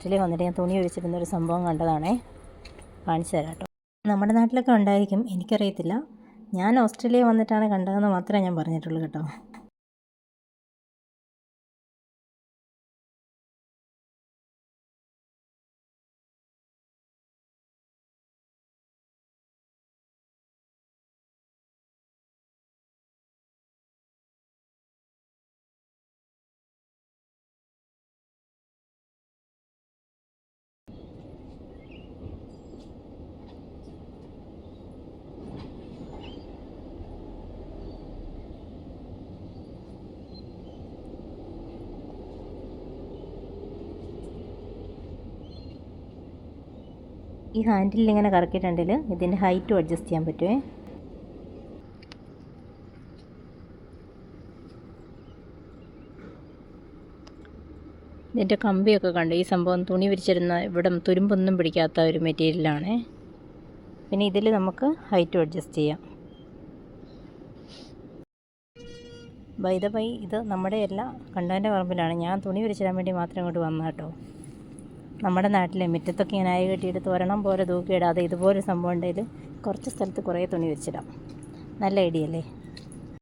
Australia വന്നിട്ട് ഞാൻ തുണി വിരിച്ചിരുന്നൊരു സംഭവം കണ്ടതാണേ. കാണിച്ചു തരാം കേട്ടോ. നമ്മുടെ നാട്ടിലൊക്കെ ഉണ്ടായിരിക്കും, എനിക്കറിയത്തില്ല. ഞാൻ ഓസ്ട്രേലിയ വന്നിട്ടാണ് കണ്ടതെന്ന് മാത്രമേ ഞാൻ പറഞ്ഞിട്ടുള്ളൂ കേട്ടോ. ഈ ഹാൻഡിൽ ഇങ്ങനെ കറക്കിയിട്ടുണ്ടെങ്കിൽ ഇതിൻ്റെ ഹൈറ്റും അഡ്ജസ്റ്റ് ചെയ്യാൻ പറ്റുമേ. ഇതിൻ്റെ കമ്പിയൊക്കെ കണ്ടു. ഈ സംഭവം തുണി വിരിച്ചിരുന്ന ഇവിടെ തുരുമ്പൊന്നും പിടിക്കാത്ത ഒരു മെറ്റീരിയലാണ്. പിന്നെ ഇതിൽ നമുക്ക് ഹൈറ്റും അഡ്ജസ്റ്റ് ചെയ്യാം. ബൈ ദ ബൈ, ഇത് നമ്മുടെ അല്ല, കണ്ടവൻ്റെ പറമ്പിലാണ്. ഞാൻ തുണി വിരിച്ചിടാൻ വേണ്ടി മാത്രം ഇങ്ങോട്ട് വന്ന കേട്ടോ. നമ്മുടെ നാട്ടിലെ മുറ്റത്തൊക്കെ ഇങ്ങനെ ആയി കെട്ടിയെടുത്ത് ഒരെണ്ണം പോലെ തൂക്കിയിടാതെ ഇതുപോലെ സംഭവം ഉണ്ടെങ്കിൽ കുറച്ച് സ്ഥലത്ത് കുറേ തുണി വിരിച്ചിടാം. നല്ല ഐഡിയ അല്ലേ?